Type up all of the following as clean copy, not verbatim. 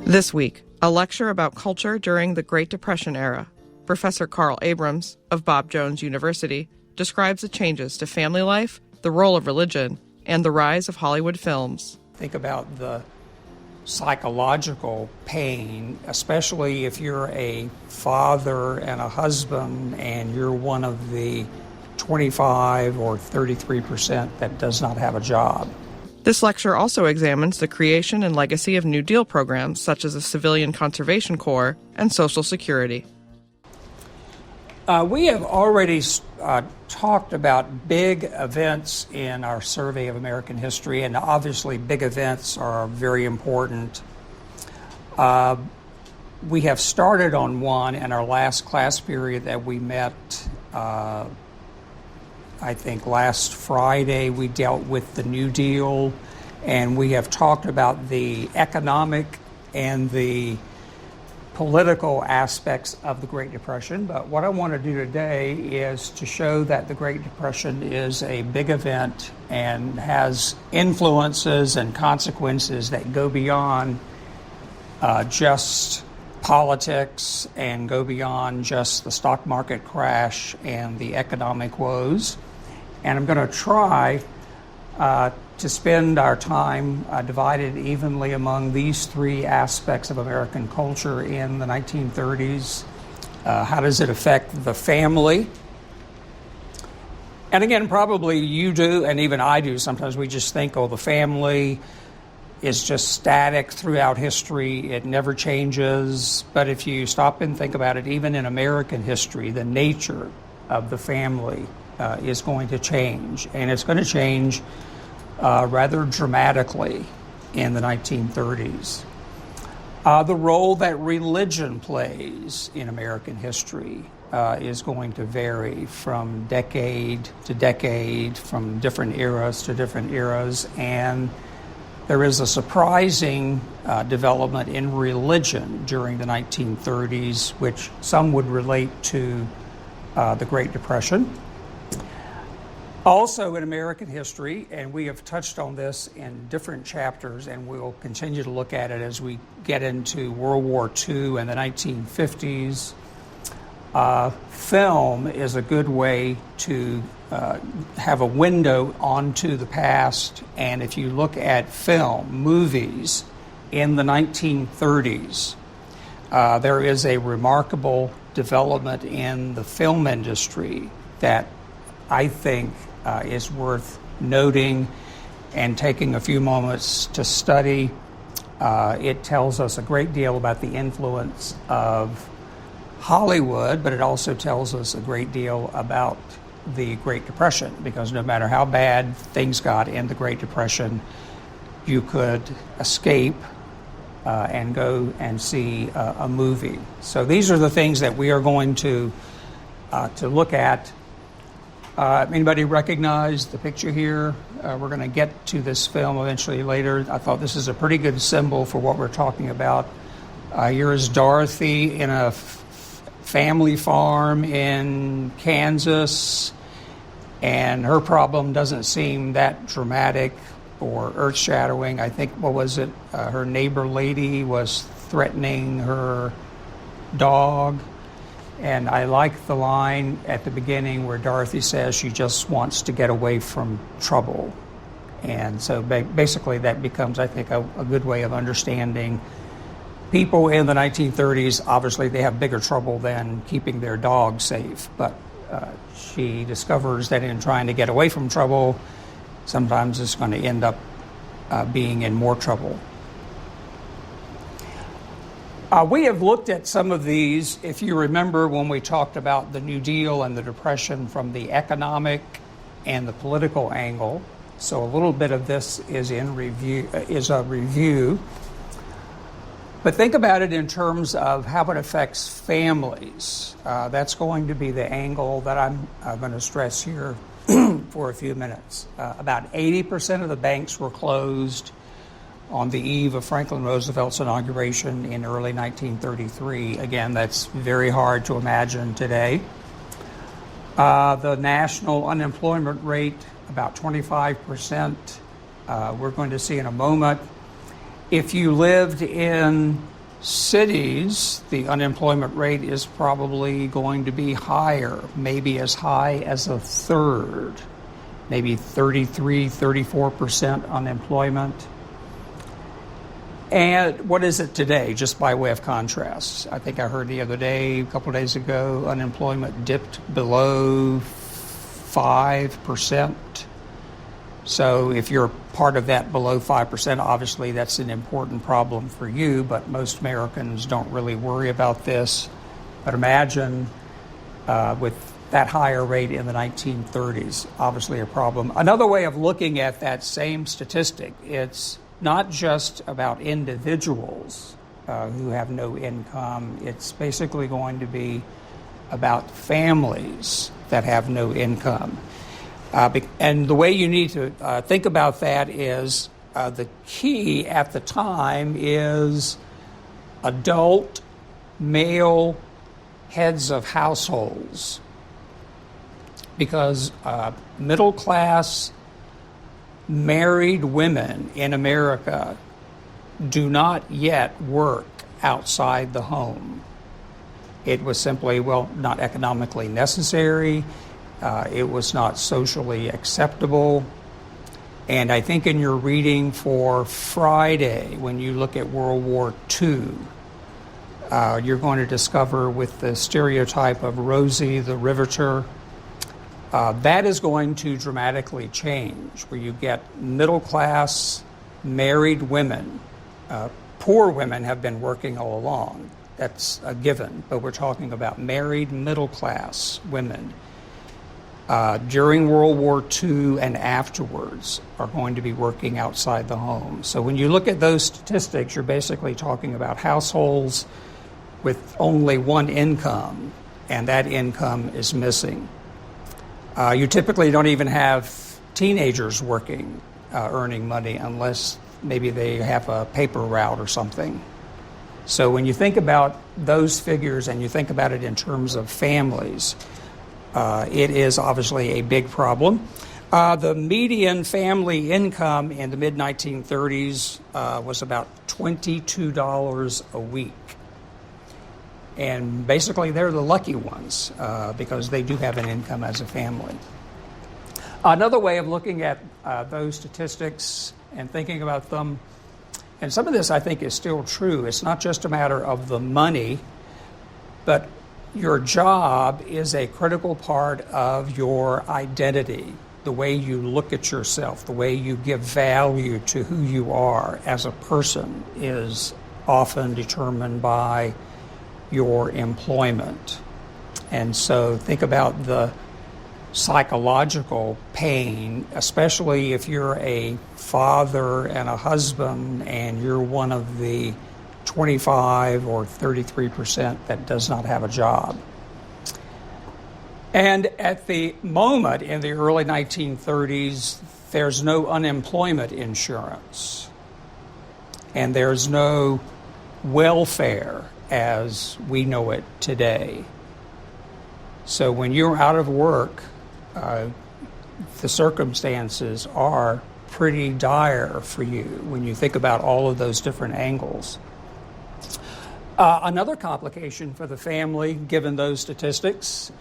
This week, a lecture about culture during the Great Depression era. Professor Carl Abrams of Bob Jones University describes the changes to family life, the role of religion, and the rise of Hollywood films. Think about the psychological pain, especially if you're a father and a husband and you're one of the 25 or 33% that does not have a job. This lecture also examines the creation and legacy of New Deal programs such as the Civilian Conservation Corps and Social Security. We have already talked about big events in our survey of American history, and obviously big events are very important. We have started on one in our last class period that we met, I think last Friday. We dealt with the New Deal, and we have talked about the economic and the political aspects of the Great Depression. But what I want to do today is to show that the Great Depression is a big event and has influences and consequences that go beyond just politics and go beyond just the stock market crash and the economic woes. And I'm going to try to spend our time divided evenly among these three aspects of American culture in the 1930s. How does it affect the family? And again, probably you do, and even I do. Sometimes we just think, oh, the family is just static throughout history. It never changes. But if you stop and think about it, even in American history, the nature of the family is going to change. And it's going to change rather dramatically in the 1930s. The role that religion plays in American history is going to vary from decade to decade, from different eras to different eras, and there is a surprising development in religion during the 1930s, which some would relate to the Great Depression. Also in American history, and we have touched on this in different chapters, and we'll continue to look at it as we get into World War II and the 1950s, film is a good way to have a window onto the past. And if you look at film, movies in the 1930s, there is a remarkable development in the film industry that I think is worth noting and taking a few moments to study. It tells us a great deal about the influence of Hollywood, but it also tells us a great deal about the Great Depression, because no matter how bad things got in the Great Depression, you could escape and go and see a movie. So these are the things that we are going to look at. Anybody recognize the picture here? We're going to get to this film eventually later. I thought this is a pretty good symbol for what we're talking about. Here is Dorothy in a family farm in Kansas, and her problem doesn't seem that dramatic or earth-shattering. I think, what was it? Her neighbor lady was threatening her dog. And I like the line at the beginning where Dorothy says she just wants to get away from trouble. And so basically that becomes, I think, a good way of understanding people in the 1930s. Obviously, they have bigger trouble than keeping their dog safe. But she discovers that in trying to get away from trouble, sometimes it's going to end up being in more trouble. We have looked at some of these, if you remember, when we talked about the New Deal and the Depression from the economic and the political angle. So a little bit of this is a review. But think about it in terms of how it affects families. That's going to be the angle that I'm going to stress here for a few minutes. About 80% of the banks were closed on the eve of Franklin Roosevelt's inauguration in early 1933. Again, that's very hard to imagine today. The national unemployment rate, about 25%. We're going to see in a moment. If you lived in Cities, the unemployment rate is probably going to be higher, maybe as high as a third, maybe 33, 34% unemployment. And what is it today, just by way of contrast? I think I heard the other day, a couple of days ago, unemployment dipped below 5%. So if you're part of that below 5%, obviously that's an important problem for you, but most Americans don't really worry about this. But imagine with that higher rate in the 1930s, obviously a problem. Another way of looking at that same statistic, it's not just about individuals who have no income. It's basically going to be about families that have no income. And the way you need to think about that is the key at the time is adult male heads of households, because middle class married women in America do not yet work outside the home. It was simply, not economically necessary. It was not socially acceptable. And I think in your reading for Friday, when you look at World War II, you're going to discover with the stereotype of Rosie the Riveter, that is going to dramatically change, where you get middle-class married women. Poor women have been working all along. That's a given. But we're talking about married middle-class women during World War II and afterwards are going to be working outside the home. So when you look at those statistics, you're basically talking about households with only one income, and that income is missing. You typically don't even have teenagers working, earning money, unless maybe they have a paper route or something. So when you think about those figures and you think about it in terms of families, it is obviously a big problem. The median family income in the mid-1930s was about $22 a week. And basically, they're the lucky ones because they do have an income as a family. Another way of looking at those statistics and thinking about them, and some of this I think is still true, it's not just a matter of the money, but your job is a critical part of your identity. The way you look at yourself, the way you give value to who you are as a person is often determined by your employment. And so think about the psychological pain, especially if you're a father and a husband and you're one of the 25 or 33% that does not have a job. And at the moment in the early 1930s, there's no unemployment insurance and there's no welfare as we know it today. So when you're out of work, the circumstances are pretty dire for you when you think about all of those different angles. Another complication for the family, given those statistics,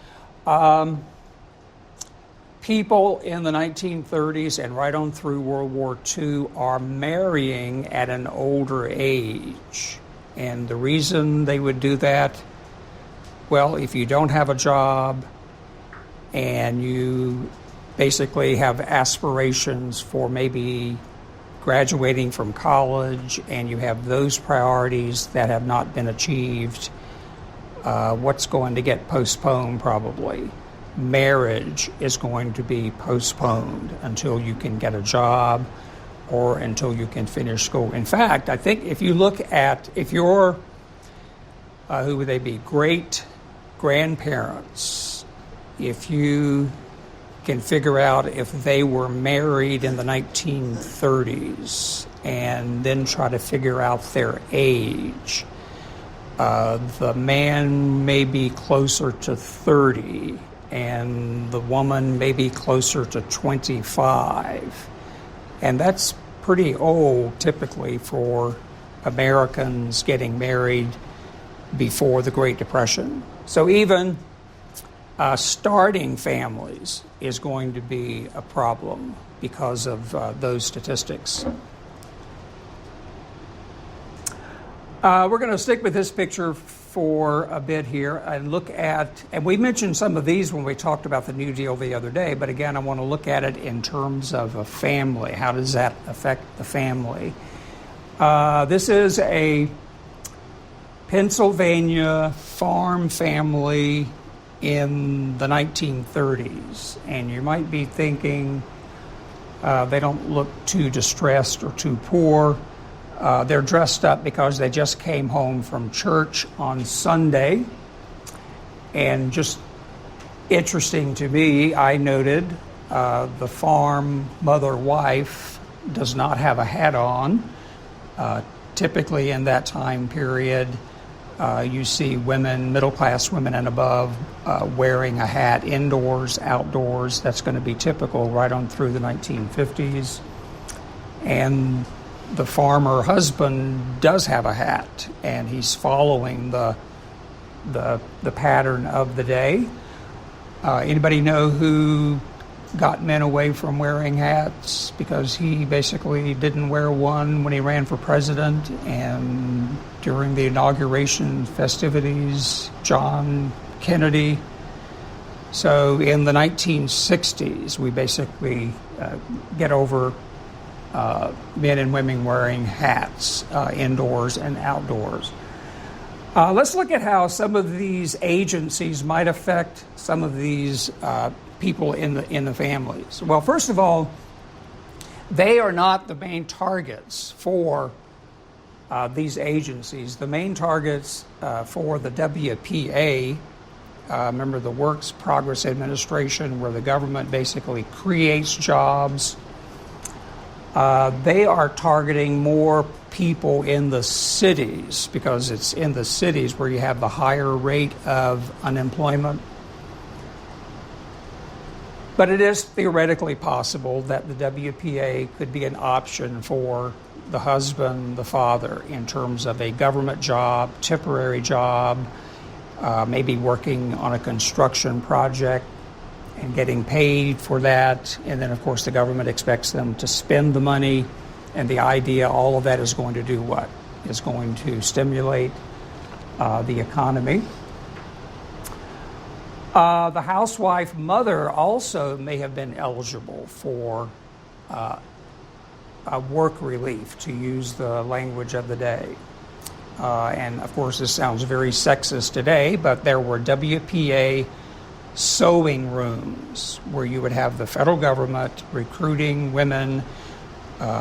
people in the 1930s and right on through World War II are marrying at an older age. And the reason they would do that, well, if you don't have a job and you basically have aspirations for maybe graduating from college and you have those priorities that have not been achieved, what's going to get postponed probably? Marriage is going to be postponed until you can get a job or until you can finish school. In fact, I think if you look at, if you're, who would they be, great-grandparents, if you can figure out if they were married in the 1930s and then try to figure out their age, the man may be closer to 30 and the woman may be closer to 25. And that's pretty old typically for Americans getting married before the Great Depression. So even starting families is going to be a problem because of those statistics. We're going to stick with this picture for a bit here and look at, and we mentioned some of these when we talked about the New Deal the other day, but again, I want to look at it in terms of a family. How does that affect the family? This is a Pennsylvania farm family in the 1930s, and you might be thinking they don't look too distressed or too poor. They're dressed up because they just came home from church on Sunday. And just interesting to me, I noted the farm mother-wife does not have a hat on. Typically in that time period, you see women, middle-class women and above, wearing a hat indoors, outdoors. That's going to be typical right on through the 1950s. And the farmer husband does have a hat, and he's following the pattern of the day. Anybody know who got men away from wearing hats because he basically didn't wear one when he ran for president, and during the inauguration festivities, John Kennedy. So in the 1960s, we basically get over men and women wearing hats indoors and outdoors. Let's look at how some of these agencies might affect some of these people in the families. Well, first of all, they are not the main targets for these agencies. The main targets for the WPA, remember the Works Progress Administration, where the government basically creates jobs. They are targeting more people in the cities because it's in the cities where you have the higher rate of unemployment. But it is theoretically possible that the WPA could be an option for the husband, the father, in terms of a government job, temporary job, maybe working on a construction project and getting paid for that. And then, of course, the government expects them to spend the money. And the idea, all of that is going to do what? Is going to stimulate the economy. The housewife mother also may have been eligible for work relief, to use the language of the day. And, of course, this sounds very sexist today, but there were WPA sewing rooms where you would have the federal government recruiting women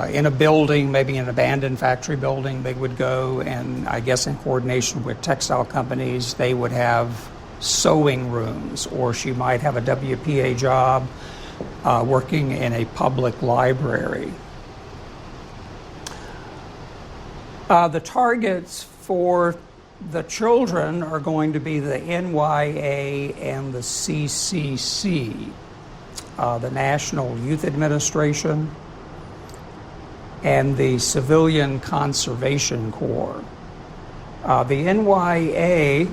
in a building, maybe an abandoned factory building. They would go, and I guess in coordination with textile companies, they would have sewing rooms, or she might have a WPA job working in a public library. The targets for the children are going to be the NYA and the CCC, the National Youth Administration, and the Civilian Conservation Corps. The NYA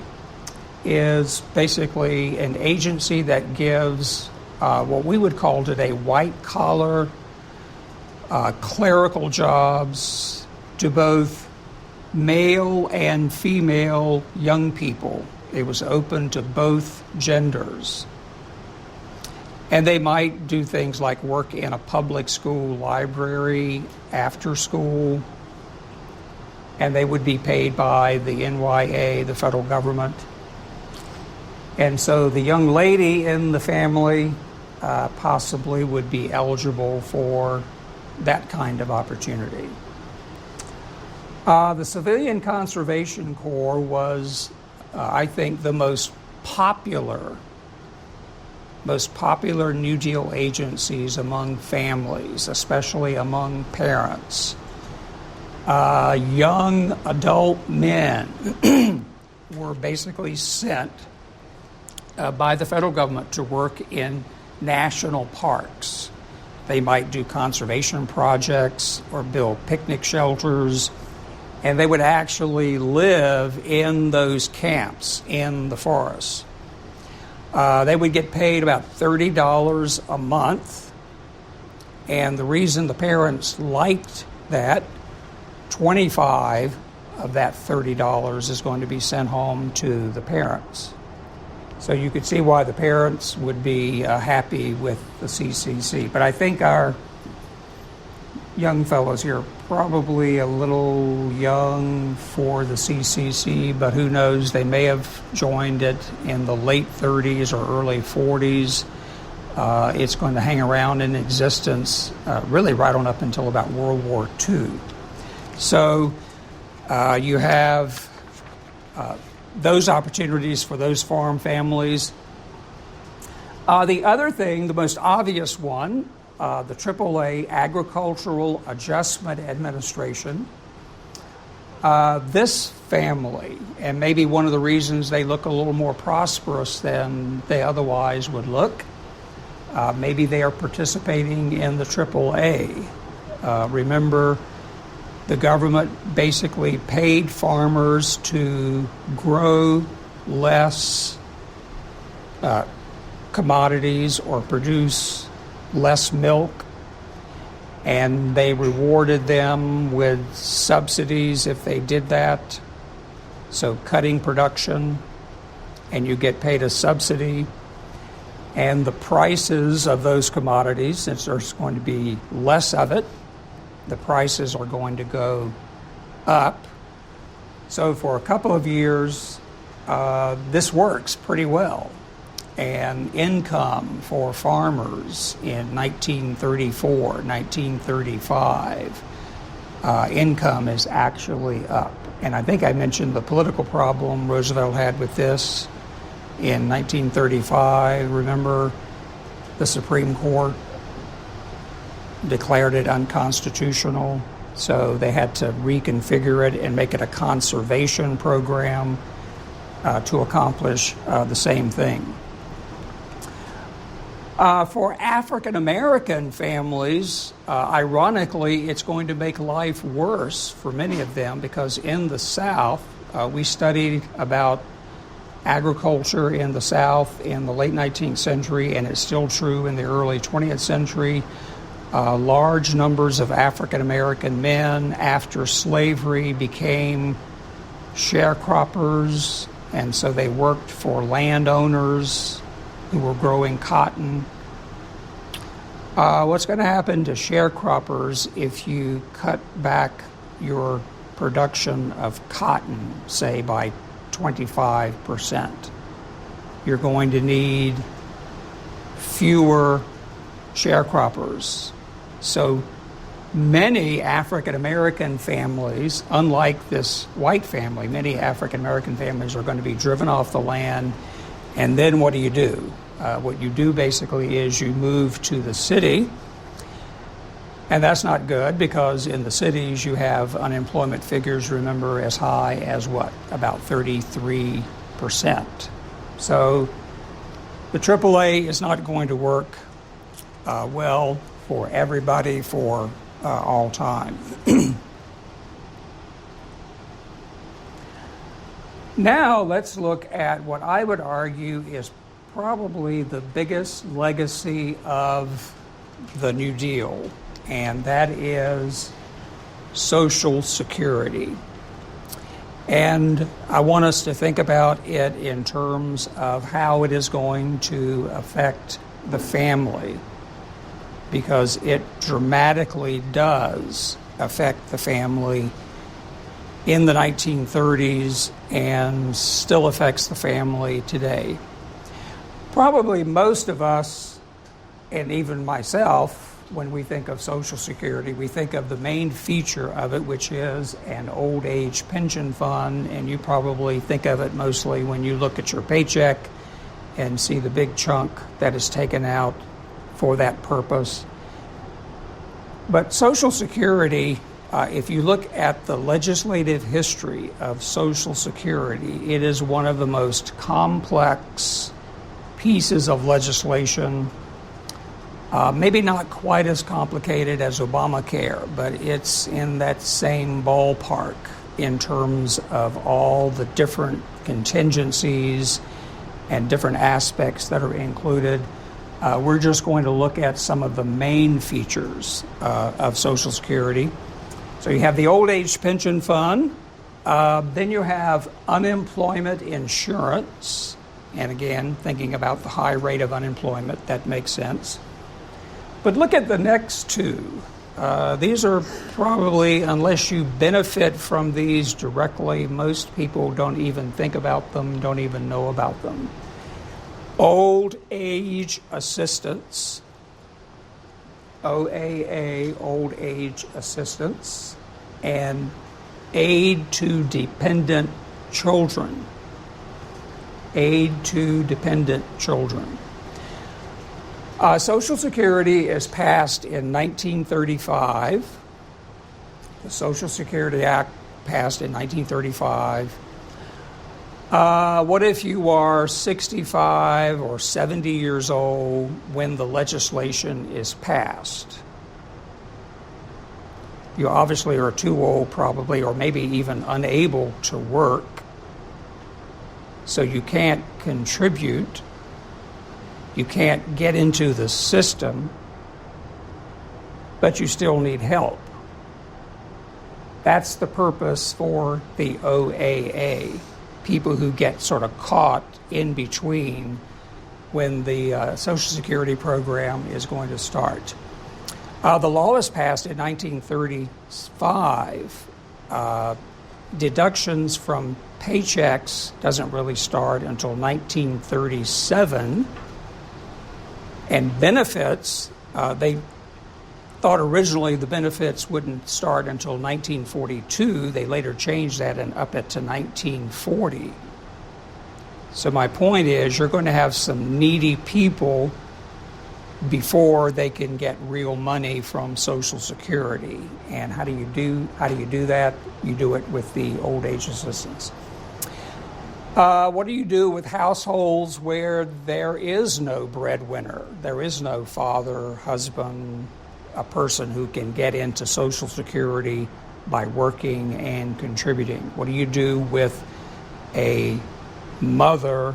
is basically an agency that gives what we would call today white-collar clerical jobs to both male and female young people. It was open to both genders. And they might do things like work in a public school library after school, and they would be paid by the NYA, the federal government. And so the young lady in the family possibly would be eligible for that kind of opportunity. The Civilian Conservation Corps was, I think, the most popular New Deal agencies among families, especially among parents. Young adult men were basically sent by the federal government to work in national parks. They might do conservation projects or build picnic shelters, and they would actually live in those camps in the forest. They would get paid about $30 a month, and the reason the parents liked that, 25 of that $30 is going to be sent home to the parents. So you could see why the parents would be happy with the CCC. But I think our young fellows here are probably a little young for the CCC, but who knows, they may have joined it in the late 30s or early 40s. It's going to hang around in existence really right on up until about World War II. So you have those opportunities for those farm families. The other thing, the most obvious one, the AAA Agricultural Adjustment Administration. This family, and maybe one of the reasons they look a little more prosperous than they otherwise would look, maybe they are participating in the AAA. Remember, the government basically paid farmers to grow less commodities or produce less milk, and they rewarded them with subsidies if they did that. So cutting production, and you get paid a subsidy, and the prices of those commodities, since there's going to be less of it, the prices are going to go up. So for a couple of years, this works pretty well. And income for farmers in 1934, 1935, income is actually up. And I think I mentioned the political problem Roosevelt had with this in 1935. Remember, the Supreme Court declared it unconstitutional, so they had to reconfigure it and make it a conservation program to accomplish the same thing. For African American families, ironically, it's going to make life worse for many of them, because in the South, we studied about agriculture in the South in the late 19th century, and it's still true in the early 20th century. Large numbers of African American men after slavery became sharecroppers, and so they worked for landowners who were growing cotton. What's going to happen to sharecroppers if you cut back your production of cotton, say, by 25%? You're going to need fewer sharecroppers. So many African American families, unlike this white family, many African American families are going to be driven off the land. And then what do? What you do basically is you move to the city, and that's not good, because in the cities you have unemployment figures, remember, as high as what? About 33%. So the AAA is not going to work well for everybody for all time. Now let's look at what I would argue is probably the biggest legacy of the New Deal, and that is Social Security. And I want us to think about it in terms of how it is going to affect the family, because it dramatically does affect the family in the 1930s and still affects the family today. Probably most of us, and even myself, when we think of Social Security, we think of the main feature of it, which is an old age pension fund, and you probably think of it mostly when you look at your paycheck and see the big chunk that is taken out for that purpose. But Social Security, if you look at the legislative history of Social Security, it is one of the most complex pieces of legislation. Maybe not quite as complicated as Obamacare, but it's in that same ballpark. in terms of all the different contingencies and different aspects that are included. We're just going to look at some of the main features of Social Security. So you have the old age pension fund, then you have unemployment insurance, and again, thinking about the high rate of unemployment, that makes sense. But look at the next two. These are probably, unless you benefit from these directly, most people don't even think about them, don't even know about them. Old age assistance, OAA, old age assistance, and aid to dependent children. Aid to dependent children. Social Security is passed in 1935. The Social Security Act passed in 1935. What if you are 65 or 70 years old when the legislation is passed? You obviously are too old, probably, or maybe even unable to work, so you can't contribute. You can't get into the system, but you still need help. That's the purpose for the OAA, people who get sort of caught in between when the Social Security program is going to start. The law was passed in 1935. Deductions from paychecks doesn't really start until 1937. And benefits, they thought originally the benefits wouldn't start until 1942. They later changed that and up it to 1940. So my point is, you're going to have some needy people before they can get real money from Social Security. And how do you do that? You do it with the old age assistance. What do you do with households where there is no breadwinner? There is no father, husband, a person who can get into Social Security by working and contributing. What do you do with a mother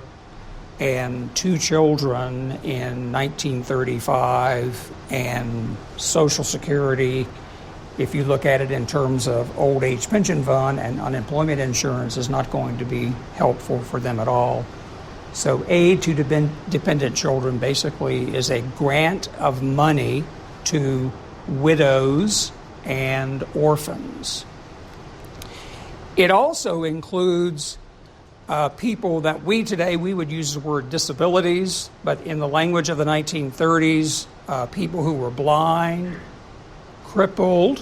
and two children in 1935 and Social Security? If you look at it in terms of old age pension fund and unemployment insurance, is not going to be helpful for them at all. So aid to dependent children basically is a grant of money to widows and orphans. It also includes people that we would use the word disabilities, but in the language of the 1930s, people who were blind, crippled,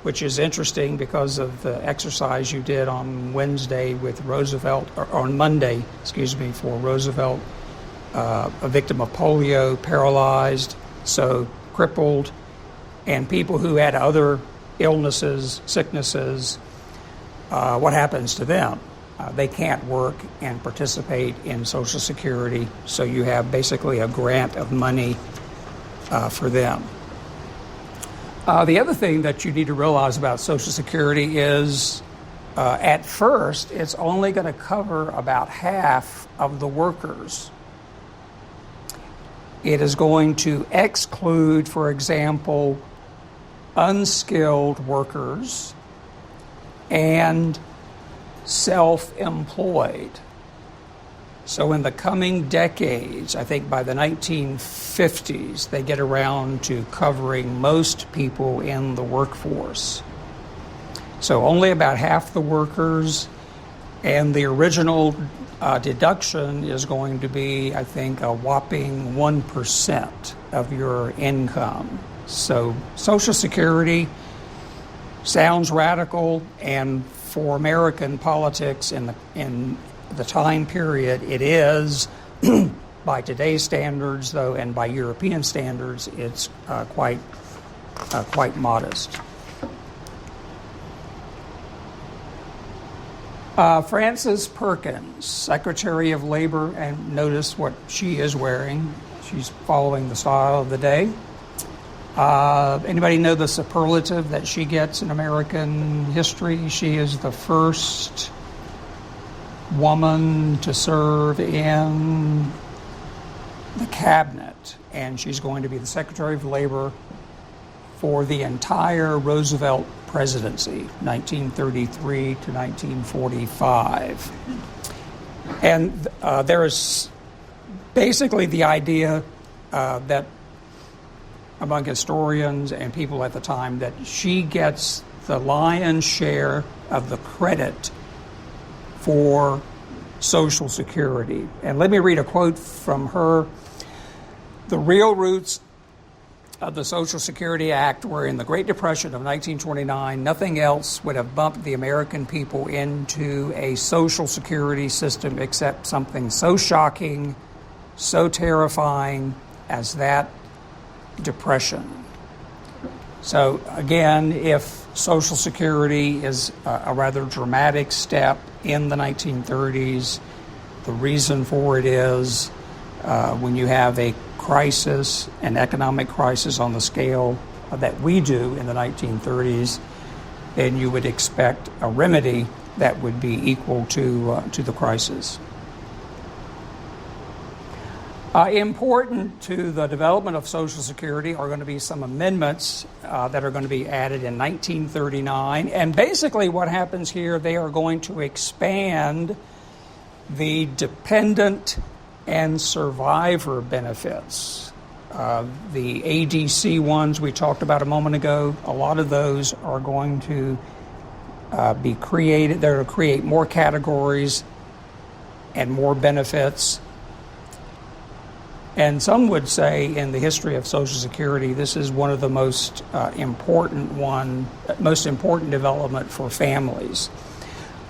which is interesting because of the exercise you did on Wednesday with Roosevelt, or on Monday, for Roosevelt, a victim of polio, paralyzed, so crippled, and people who had other illnesses, sicknesses. What happens to them? They can't work and participate in Social Security, so you have basically a grant of money for them. The other thing that you need to realize about Social Security is, at first, it's only going to cover about half of the workers. It is going to exclude, for example, unskilled workers and self-employed. So in the coming decades, I think by the 1950s, they get around to covering most people in the workforce. So only about half the workers, and the original deduction is going to be, I think, a whopping 1% of your income. So Social Security sounds radical, and for American politics in the time period, it is. By today's standards, though, and by European standards, it's quite modest. Frances Perkins, Secretary of Labor, and notice what she is wearing. She's following the style of the day. Anybody know the superlative that she gets in American history? She is the first woman to serve in the cabinet, and she's going to be the Secretary of Labor for the entire Roosevelt presidency, 1933 to 1945. And there is basically the idea that among historians and people at the time that she gets the lion's share of the credit for Social Security. And let me read a quote from her. The real roots of the Social Security Act were in the Great Depression of 1929. Nothing else would have bumped the American people into a Social Security system except something so shocking, so terrifying as that depression. So again, if Social Security is a rather dramatic step in the 1930s, the reason for it is when you have a crisis, an economic crisis on the scale that we do in the 1930s, then you would expect a remedy that would be equal to the crisis. Important to the development of Social Security are going to be some amendments that are going to be added in 1939. And basically what happens here, they are going to expand the dependent and survivor benefits. The ADC ones we talked about a moment ago, a lot of those are going to be created. They're going to create more categories and more benefits. And some would say in the history of Social Security, this is one of the most important development for families.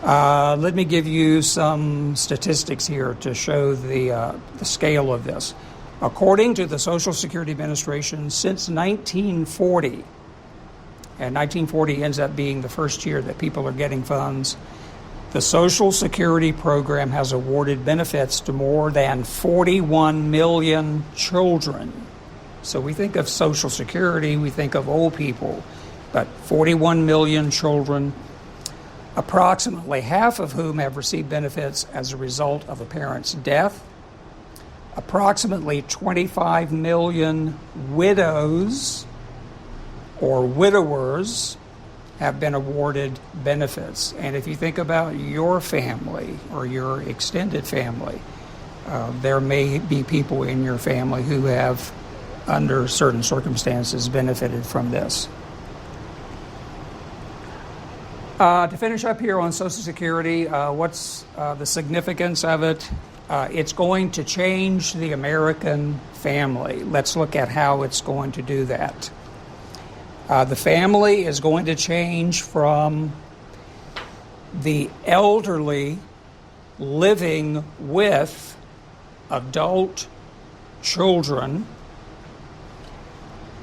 Let me give you some statistics here to show the scale of this. According to the Social Security Administration, since 1940, and 1940 ends up being the first year that people are getting funds, the Social Security program has awarded benefits to more than 41 million children. So we think of Social Security, we think of old people, but 41 million children, approximately half of whom have received benefits as a result of a parent's death. Approximately 25 million widows or widowers have been awarded benefits. And if you think about your family or your extended family, there may be people in your family who have, under certain circumstances, benefited from this. To finish up here on Social Security, what's the significance of it? It's going to change the American family. Let's look at how it's going to do that. The family is going to change from the elderly living with adult children.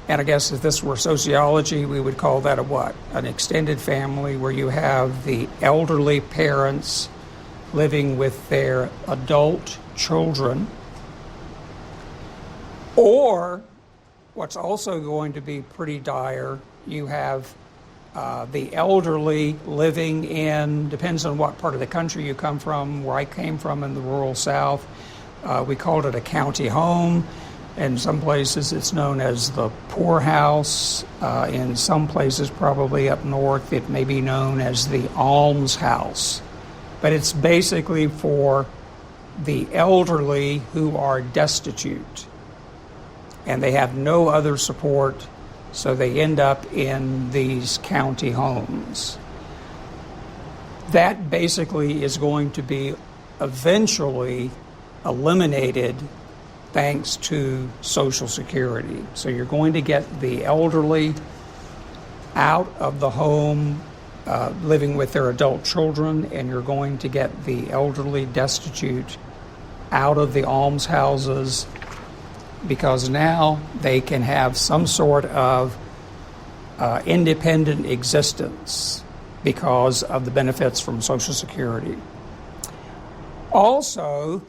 And I guess if this were sociology, we would call that a what? An extended family where you have the elderly parents living with their adult children. Or what's also going to be pretty dire, you have the elderly living in, depends on what part of the country you come from. Where I came from in the rural South, we called it a county home. In some places it's known as the poorhouse. In some places, probably up north, it may be known as the almshouse. But it's basically for the elderly who are destitute and they have no other support, so they end up in these county homes. That basically is going to be eventually eliminated thanks to Social Security. So you're going to get the elderly out of the home living with their adult children, and you're going to get the elderly destitute out of the almshouses, because now they can have some sort of independent existence because of the benefits from Social Security. Also,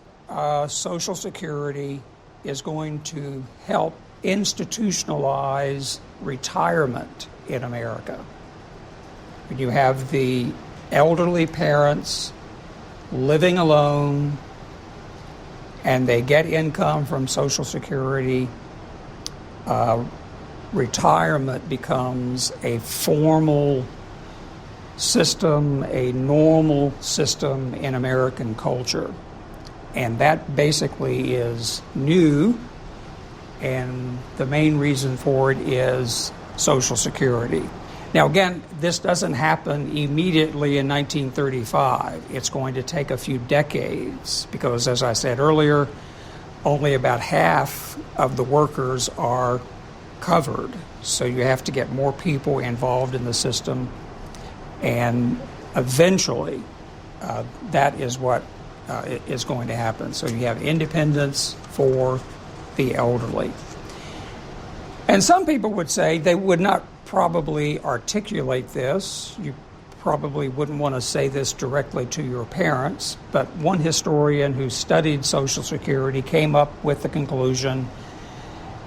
Social Security is going to help institutionalize retirement in America. You have the elderly parents living alone, and they get income from Social Security. Retirement becomes a formal system, a normal system in American culture. And that basically is new, and the main reason for it is Social Security. Now, again, this doesn't happen immediately in 1935. It's going to take a few decades because, as I said earlier, only about half of the workers are covered. So you have to get more people involved in the system, and eventually that is what is going to happen. So you have independence for the elderly. And some people would say they would not probably articulate this. You probably wouldn't want to say this directly to your parents, but one historian who studied Social Security came up with the conclusion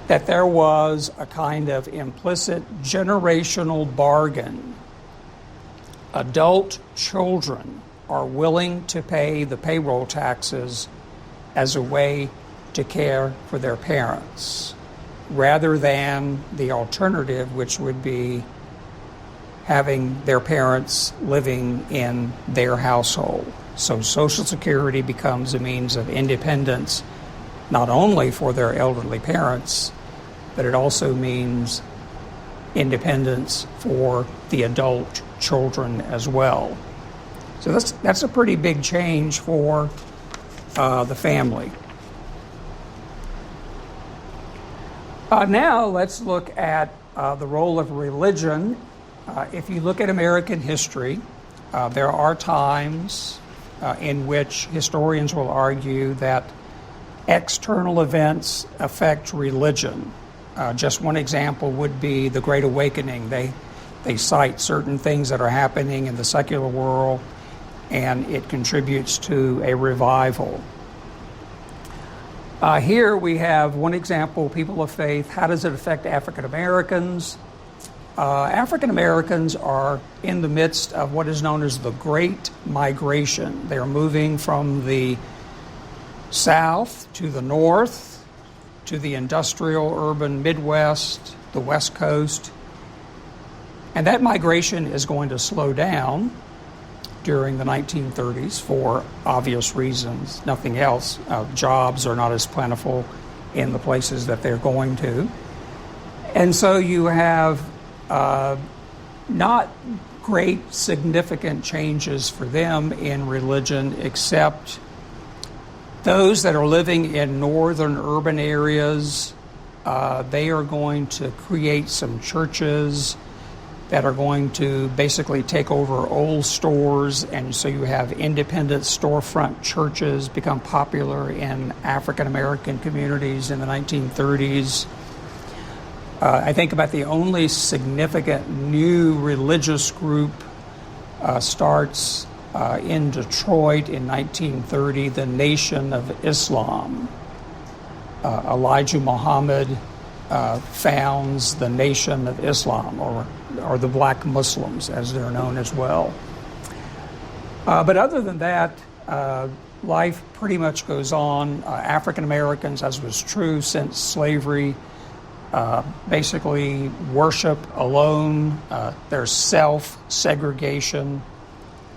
that there was a kind of implicit generational bargain. Adult children are willing to pay the payroll taxes as a way to care for their parents, rather than the alternative, which would be having their parents living in their household. So Social Security becomes a means of independence, not only for their elderly parents, but it also means independence for the adult children as well. So that's a pretty big change for the family. Now let's look at the role of religion. If you look at American history, there are times in which historians will argue that external events affect religion. Just one example would be the Great Awakening. They cite certain things that are happening in the secular world, and it contributes to a revival. Here we have one example, people of faith. How does it affect African Americans? African Americans are in the midst of what is known as the Great Migration. They're moving from the south to the north, to the industrial urban Midwest, the West Coast. And that migration is going to slow down during the 1930s for obvious reasons, nothing else. Jobs are not as plentiful in the places that they're going to. And so you have not great significant changes for them in religion, except those that are living in northern urban areas. They are going to create some churches that are going to basically take over old stores, and so you have independent storefront churches become popular in African American communities in the 1930s. I think about the only significant new religious group starts in Detroit in 1930, the Nation of Islam. Elijah Muhammad founds the Nation of Islam, or the Black Muslims, as they're known as well. But other than that, life pretty much goes on. African Americans, as was true since slavery, basically worship alone. There's self-segregation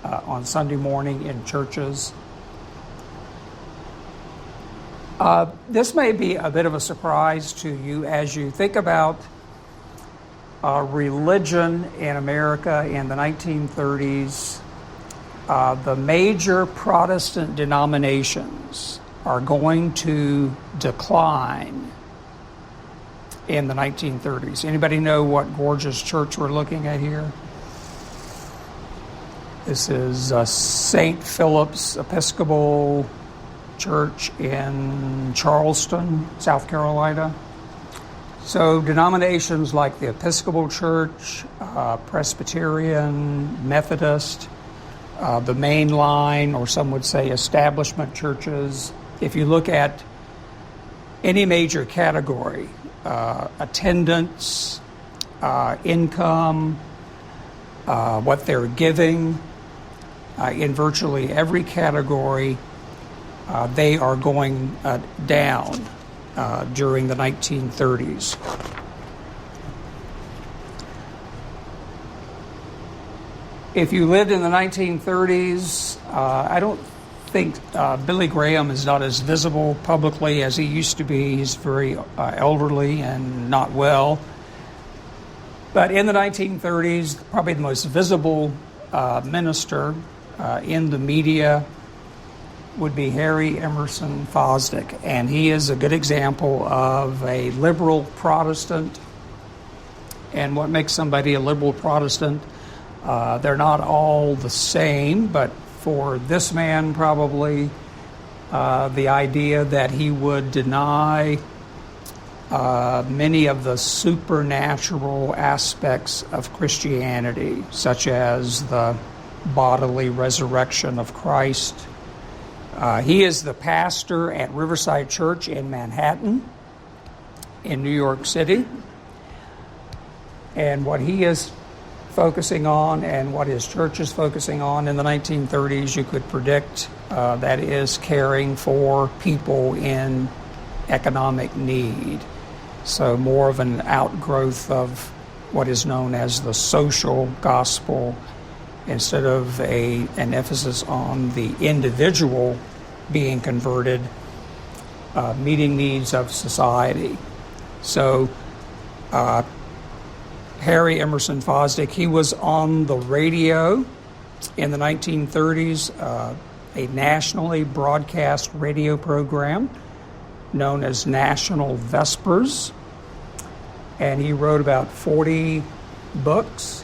on Sunday morning in churches. This may be a bit of a surprise to you as you think about religion in America in the 1930s. The major Protestant denominations are going to decline in the 1930s. Anybody know what gorgeous church we're looking at here? This is St. Philip's Episcopal Church in Charleston, South Carolina. So denominations like the Episcopal Church, Presbyterian, Methodist, the mainline, or some would say establishment churches. If you look at any major category, attendance, income, what they're giving, in virtually every category, they are going down during the 1930s. If you lived in the 1930s, I don't think Billy Graham is not as visible publicly as he used to be. He's very elderly and not well. But in the 1930s, probably the most visible minister in the media would be Harry Emerson Fosdick. And he is a good example of a liberal Protestant. And what makes somebody a liberal Protestant? They're not all the same, but for this man, probably the idea that he would deny many of the supernatural aspects of Christianity, such as the bodily resurrection of Christ. He is the pastor at Riverside Church in Manhattan, in New York City. And what he is focusing on and what his church is focusing on in the 1930s, you could predict that is caring for people in economic need. So more of an outgrowth of what is known as the social gospel instead of an emphasis on the individual being converted, meeting needs of society. So Harry Emerson Fosdick, he was on the radio in the 1930s, a nationally broadcast radio program known as National Vespers, and he wrote about 40 books,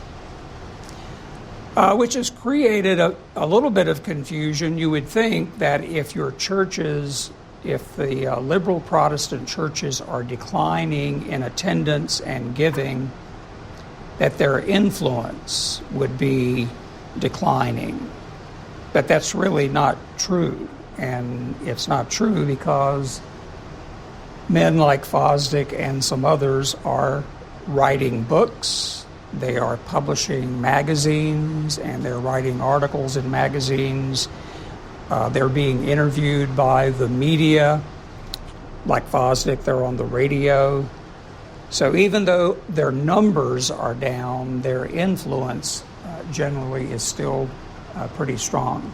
which has created a little bit of confusion. You would think that if the liberal Protestant churches are declining in attendance and giving, that their influence would be declining. But that's really not true. And it's not true because men like Fosdick and some others are writing books, they are publishing magazines, and they're writing articles in magazines. They're being interviewed by the media. Like Fosdick, they're on the radio. So even though their numbers are down, their influence generally is still pretty strong.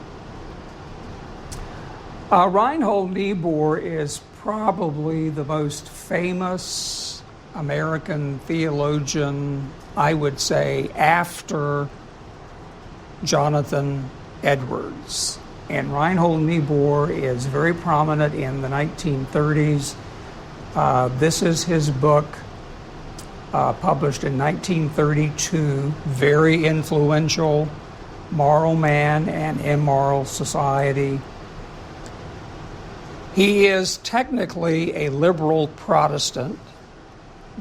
Reinhold Niebuhr is probably the most famous American theologian, I would say, after Jonathan Edwards. And Reinhold Niebuhr is very prominent in the 1930s. This is his book, published in 1932, very influential, Moral Man and Immoral Society. He is technically a liberal Protestant,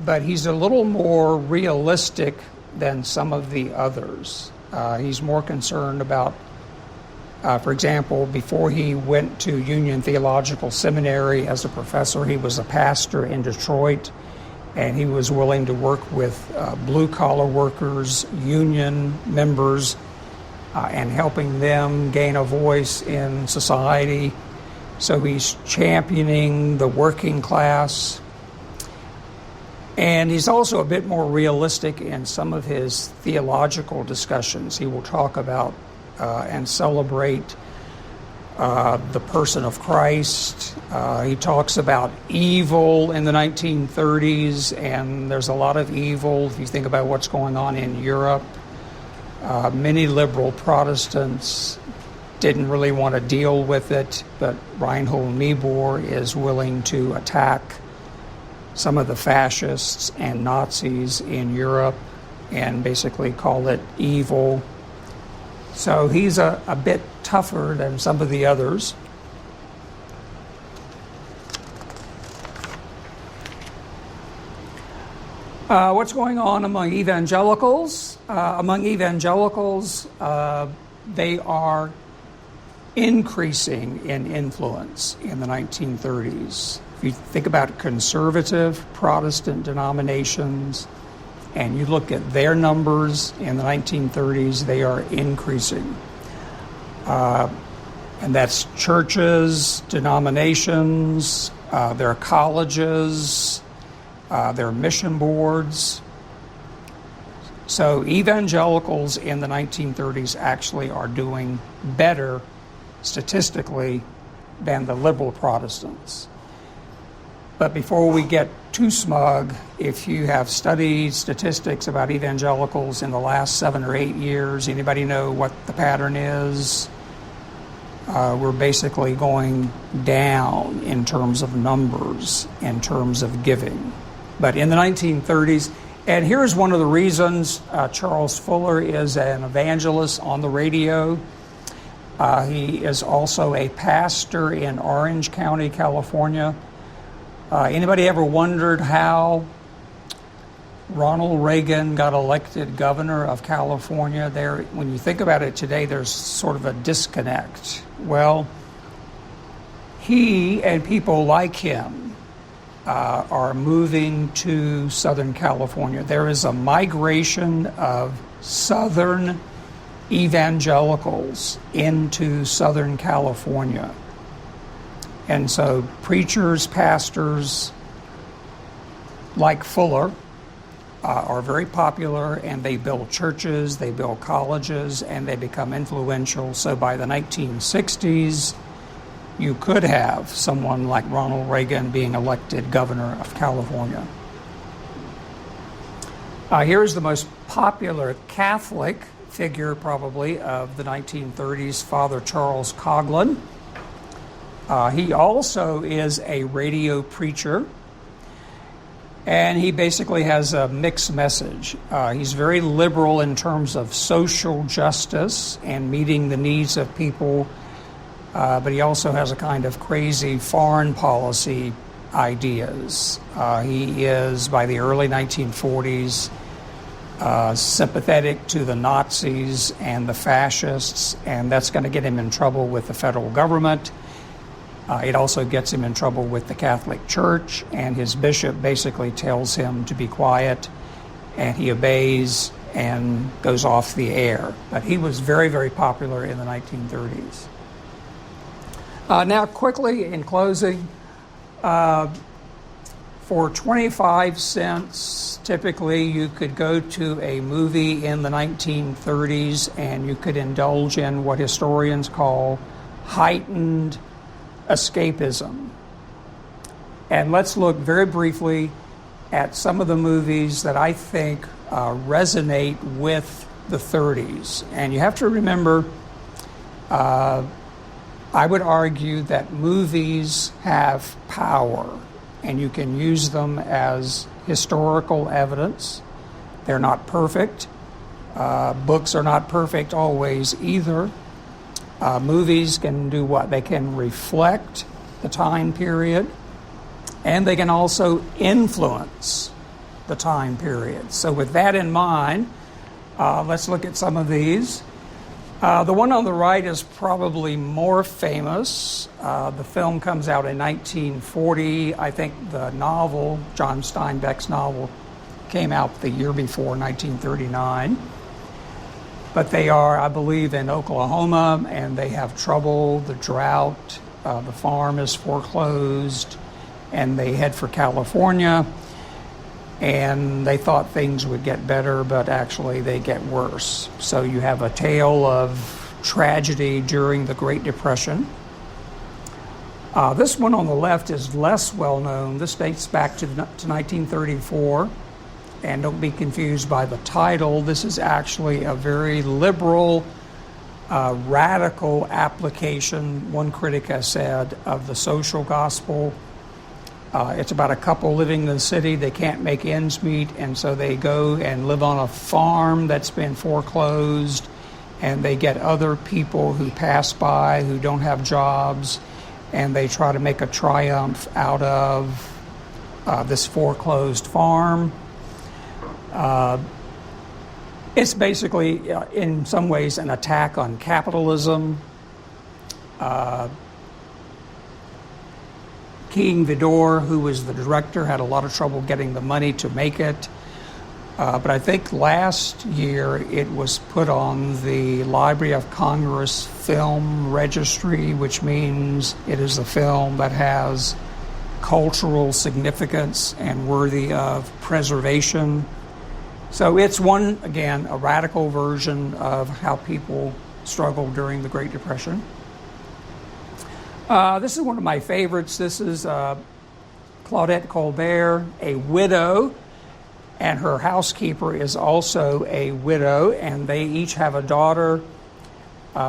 but he's a little more realistic than some of the others. He's more concerned about, for example, before he went to Union Theological Seminary as a professor, he was a pastor in Detroit, and he was willing to work with blue-collar workers, union members, and helping them gain a voice in society. So he's championing the working class. And he's also a bit more realistic in some of his theological discussions. He will talk about and celebrate the person of Christ. He talks about evil in the 1930s, and there's a lot of evil if you think about what's going on in Europe. Many liberal Protestants didn't really want to deal with it, but Reinhold Niebuhr is willing to attack some of the fascists and Nazis in Europe and basically call it evil. So he's a bit tougher than some of the others. What's going on among evangelicals? They are increasing in influence in the 1930s. If you think about conservative Protestant denominations and you look at their numbers in the 1930s, they are increasing. And that's churches, denominations, their colleges, their mission boards. So evangelicals in the 1930s actually are doing better statistically than the liberal Protestants. But before we get too smug, if you have studied statistics about evangelicals in the last 7 or 8 years, anybody know what the pattern is? We're basically going down in terms of numbers, in terms of giving. But in the 1930s, and here's one of the reasons Charles Fuller is an evangelist on the radio. He is also a pastor in Orange County, California. Anybody ever wondered how Ronald Reagan got elected governor of California? When you think about it today, there's sort of a disconnect. Well, he and people like him are moving to Southern California. There is a migration of Southern evangelicals into Southern California. And so preachers, pastors like Fuller are very popular, and they build churches, they build colleges, and they become influential. So by the 1960s, you could have someone like Ronald Reagan being elected governor of California. Here's the most popular Catholic figure probably of the 1930s, Father Charles Coughlin. He also is a radio preacher, and he basically has a mixed message. He's very liberal in terms of social justice and meeting the needs of people, but he also has a kind of crazy foreign policy ideas. He is, by the early 1940s, sympathetic to the Nazis and the fascists, and that's going to get him in trouble with the federal government. It also gets him in trouble with the Catholic Church, and his bishop basically tells him to be quiet, and he obeys and goes off the air. But he was very, very popular in the 1930s. Now, quickly, in closing, for 25 cents, typically you could go to a movie in the 1930s and you could indulge in what historians call heightened escapism. And let's look very briefly at some of the movies that I think resonate with the 30s. And you have to remember, I would argue that movies have power, and you can use them as historical evidence. They're not perfect. Books are not perfect always either. Movies can do what? They can reflect the time period, and they can also influence the time period. So with that in mind, let's look at some of these. The one on the right is probably more famous. The film comes out in 1940. I think the novel, John Steinbeck's novel, came out the year before, 1939. But they are, I believe, in Oklahoma, and they have trouble, the drought, the farm is foreclosed, and they head for California. And they thought things would get better, but actually they get worse. So you have a tale of tragedy during the Great Depression. This one on the left is less well known. This dates back to 1934. And don't be confused by the title. This is actually a very liberal, radical application, one critic has said, of the social gospel. It's about a couple living in the city. They can't make ends meet, and so they go and live on a farm that's been foreclosed, and they get other people who pass by who don't have jobs, and they try to make a triumph out of this foreclosed farm. It's basically, in some ways, an attack on capitalism. King Vidor, who was the director, had a lot of trouble getting the money to make it. But I think last year it was put on the Library of Congress Film Registry, which means it is a film that has cultural significance and worthy of preservation. So it's one, again, a radical version of how people struggled during the Great Depression. This is one of my favorites. This is Claudette Colbert, a widow, and her housekeeper is also a widow, and they each have a daughter.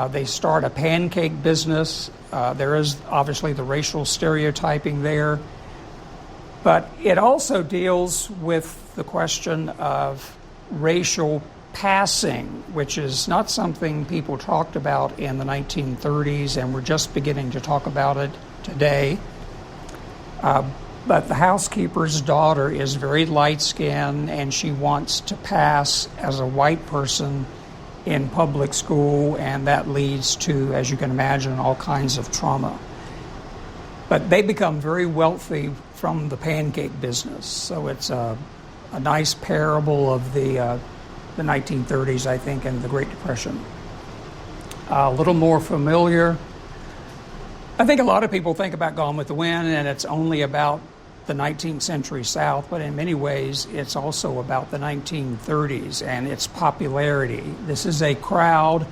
They start a pancake business. There is obviously the racial stereotyping there, but it also deals with the question of racial passing, which is not something people talked about in the 1930s, and we're just beginning to talk about it today. But the housekeeper's daughter is very light-skinned, and she wants to pass as a white person in public school, and that leads to, as you can imagine, all kinds of trauma. But they become very wealthy from the pancake business, so it's a nice parable of the 1930s, I think, and the Great Depression. A little more familiar. I think a lot of people think about Gone with the Wind, and it's only about the 19th century South, but in many ways it's also about the 1930s and its popularity. This is a crowd,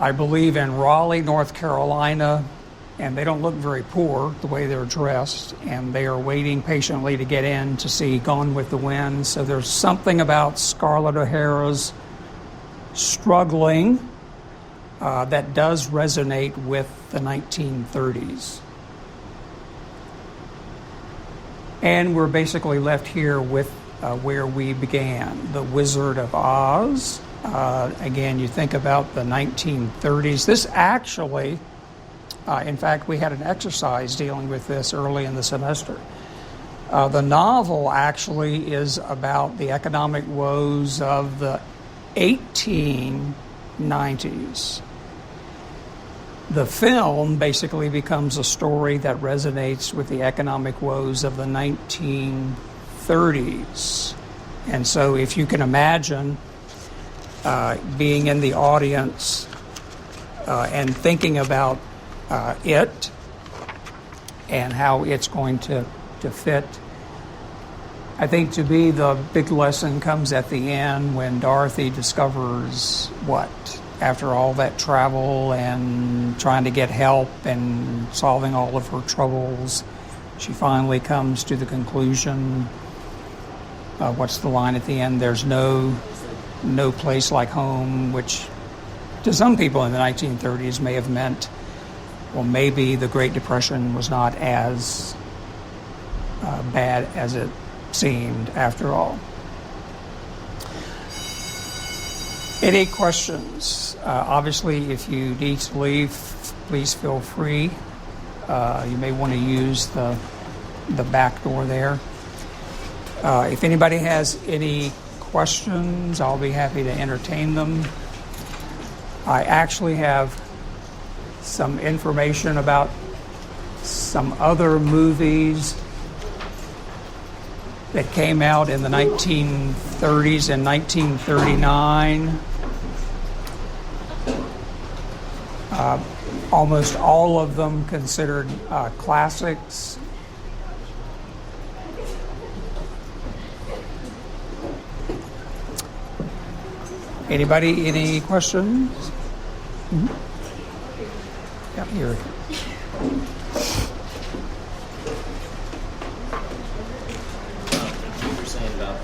I believe, in Raleigh, North Carolina, and they don't look very poor the way they're dressed, and they are waiting patiently to get in to see Gone with the Wind. So there's something about Scarlett O'Hara's struggling that does resonate with the 1930s. And we're basically left here with where we began, The Wizard of Oz. Again, you think about the 1930s. This actually, in fact, we had an exercise dealing with this early in the semester. The novel actually is about the economic woes of the 1890s. The film basically becomes a story that resonates with the economic woes of the 1930s. And so if you can imagine being in the audience and thinking about it and how it's going to fit, I think to me the big lesson comes at the end when Dorothy discovers what? After all that travel and trying to get help and solving all of her troubles, she finally comes to the conclusion, what's the line at the end? There's no place like home, which to some people in the 1930s may have meant, well, maybe the Great Depression was not as bad as it seemed after all. Any questions? Obviously, if you need to leave, please feel free. You may want to use the back door there. If anybody has any questions, I'll be happy to entertain them. I actually have some information about some other movies that came out in the 1930s and 1939. Almost all of them considered classics. Anybody, any questions? Mm-hmm. Yeah, here. You were saying about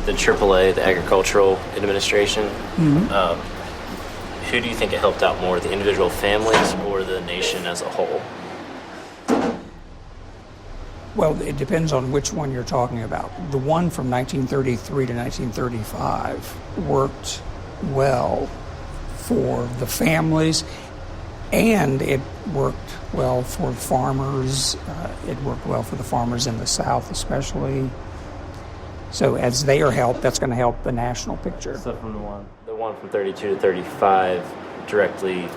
the AAA, the Agricultural Administration. Mm-hmm. Who do you think it helped out more, the individual families or the nation as a whole? Well, it depends on which one you're talking about. The one from 1933 to 1935 worked well for the families, and it worked well for farmers. It worked well for the farmers in the South especially. So as they are helped, that's going to help the national picture. So from the one from 32 to 35 directly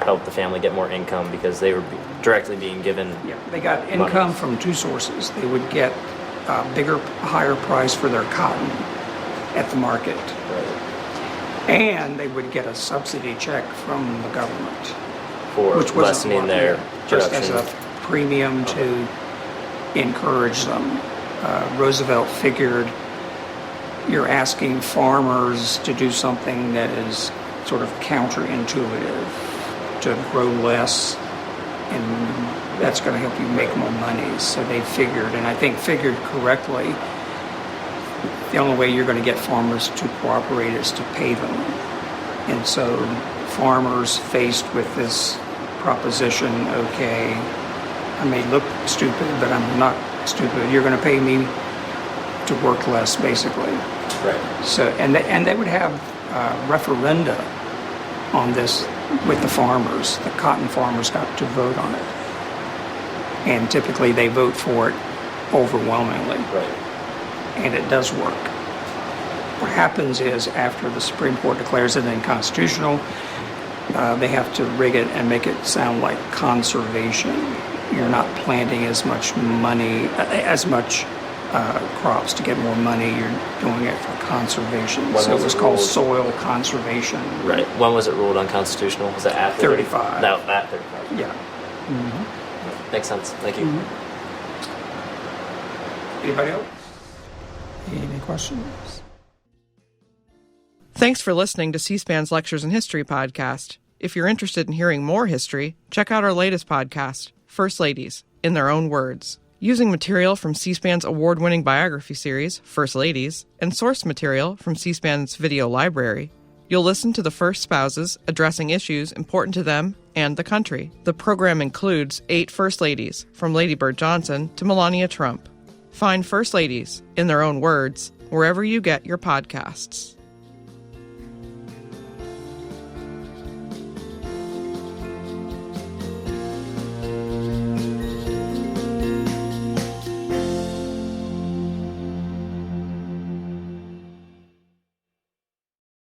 help the family get more income because they were directly being given. Yeah, they got income from two sources. They would get a higher price for their cotton at the market. Right. And they would get a subsidy check from the government. For which lessening their just production. as a premium to encourage them. Roosevelt figured you're asking farmers to do something that is sort of counterintuitive, to grow less, and that's going to help you make more money. So they figured, and I think figured correctly, the only way you're going to get farmers to cooperate is to pay them. And so farmers faced with this proposition, okay, I may look stupid, but I'm not stupid. You're going to pay me to work less, basically. Right. So, and they would have referenda on this with the farmers. The cotton farmers got to vote on it. And typically they vote for it overwhelmingly. Right. And it does work. What happens is after the Supreme Court declares it unconstitutional, they have to rig it and make it sound like conservation. You're not planting as much crops to get more money. You're doing it for conservation. So it was called soil conservation. Right. When was it ruled unconstitutional? Was it after 35? No, at 35. Yeah. Mm-hmm. Makes sense. Thank you. Mm-hmm. Anybody else? Any questions? Thanks for listening to C-SPAN's Lectures in History podcast. If you're interested in hearing more history, check out our latest podcast, First Ladies, in Their Own Words. Using material from C-SPAN's award-winning biography series, First Ladies, and source material from C-SPAN's video library, you'll listen to the first spouses addressing issues important to them and the country. The program includes 8 First Ladies, from Lady Bird Johnson to Melania Trump. Find First Ladies, in Their Own Words, wherever you get your podcasts.